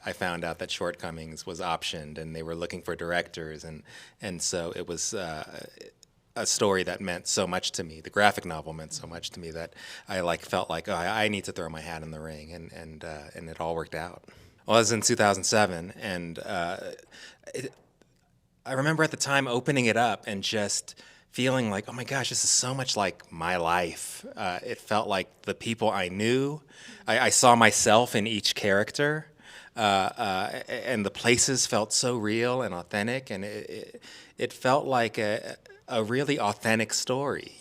I found out that Shortcomings was optioned and they were looking for directors, and so it was a story that meant so much to me. The graphic novel meant so much to me that I felt like, oh, I need to throw my hat in the ring, and it all worked out. Well, it was in 2007, and I remember at the time opening it up and just feeling like, oh my gosh, this is so much like my life. It felt like the people I knew. I saw myself in each character, and the places felt so real and authentic, and it felt like a really authentic story,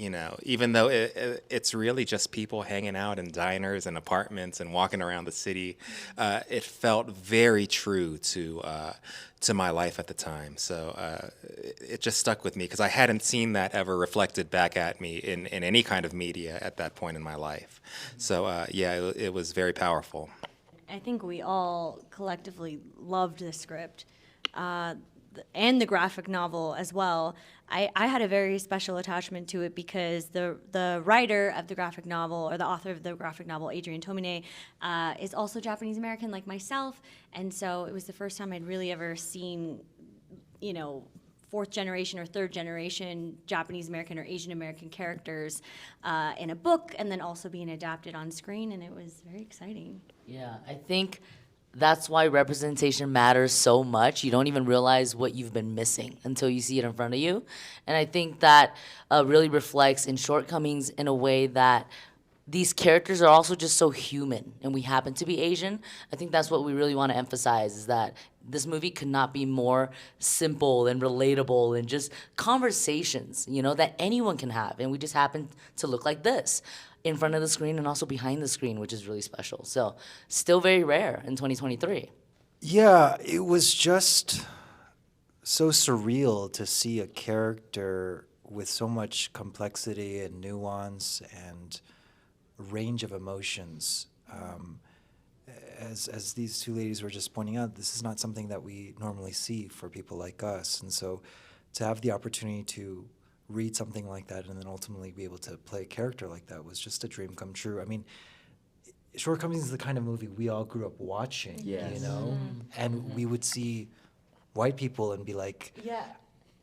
even though it's really just people hanging out in diners and apartments and walking around the city. It felt very true to my life at the time. So it just stuck with me because I hadn't seen that ever reflected back at me in any kind of media at that point in my life. So yeah, it was very powerful. I think we all collectively loved the script and the graphic novel as well. I had a very special attachment to it because the writer of the graphic novel, or the author of the graphic novel, Adrian Tomine, is also Japanese American like myself, and so it was the first time I'd really ever seen, fourth generation or third generation Japanese American or Asian American characters in a book, and then also being adapted on screen, and it was very exciting. Yeah, I think that's why representation matters so much. You don't even realize what you've been missing until you see it in front of you. And I think that really reflects in Shortcomings in a way that these characters are also just so human, and we happen to be Asian. I think that's what we really want to emphasize, is that this movie could not be more simple and relatable and just conversations, that anyone can have. And we just happen to look like this in front of the screen and also behind the screen, which is really special. So still very rare in 2023. Yeah, it was just so surreal to see a character with so much complexity and nuance and range of emotions. As these two ladies were just pointing out, this is not something that we normally see for people like us. And so to have the opportunity to read something like that and then ultimately be able to play a character like that was just a dream come true. I mean, Shortcomings is the kind of movie we all grew up watching, Yes. And we would see white people and be like, Yeah.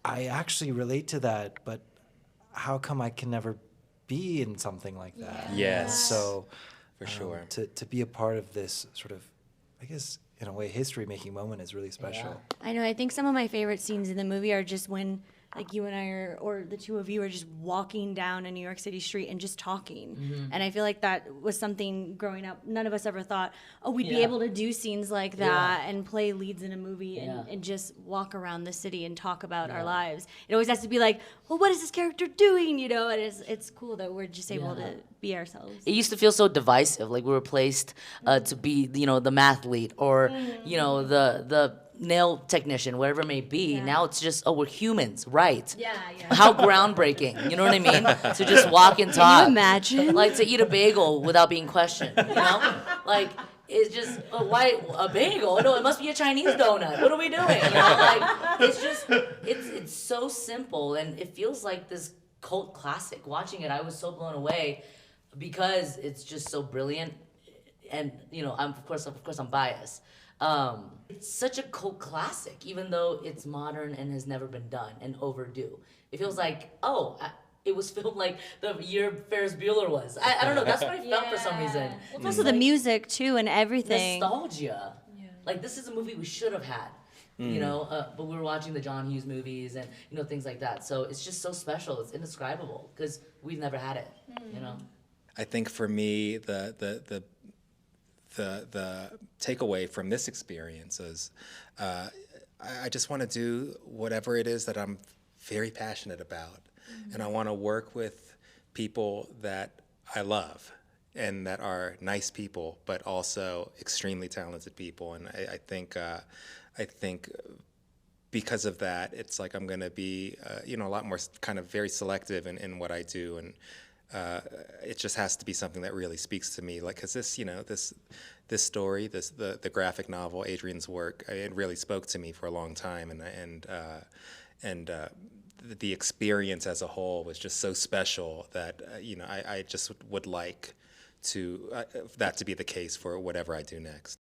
I actually relate to that, but how come I can never be in something like that? Yes. So For sure. to be a part of this sort of, I guess, in a way, history-making moment is really special. I know. I think some of my favorite scenes in the movie are just when, like, you and I or the two of you are just walking down a New York City street and just talking. Mm-hmm. And I feel like that was something growing up, none of us ever thought, oh, we'd be Yeah. able to do scenes like that and play leads in a movie Yeah. and just walk around the city and talk about our Yeah. lives. It always has to be like, well, what is this character doing? And it's cool that we're just able Yeah. to be ourselves. It used to feel so divisive, like we were placed to be, the mathlete or, the nail technician, whatever it may be. Yeah. Now it's just, we're humans, right? Yeah. How groundbreaking, you know what I mean? To just walk and talk. Can you imagine? Like to eat a bagel without being questioned, Like, it's just, why a bagel? No, it must be a Chinese donut. What are we doing? Like, it's just, it's so simple, and it feels like this cult classic. Watching it, I was so blown away because it's just so brilliant, and of course I'm biased. It's such a cult classic, even though it's modern and has never been done and overdue. It feels like, it was filmed like the year Ferris Bueller was. I don't know, that's what I felt for some reason. Well, it's also the music, too, and everything. Nostalgia. Yeah. Like, this is a movie we should have had, but we were watching the John Hughes movies and, things like that. So it's just so special. It's indescribable because we've never had it, I think for me, the takeaway from this experience is I just want to do whatever it is that I'm very passionate about. And I want to work with people that I love and that are nice people, but also extremely talented people. And I think because of that, it's like I'm going to be, a lot more kind of very selective in what I do. And it just has to be something that really speaks to me. Like, because this story, the graphic novel, Adrian's work, it really spoke to me for a long time. And the experience as a whole was just so special that, I just would like to that to be the case for whatever I do next.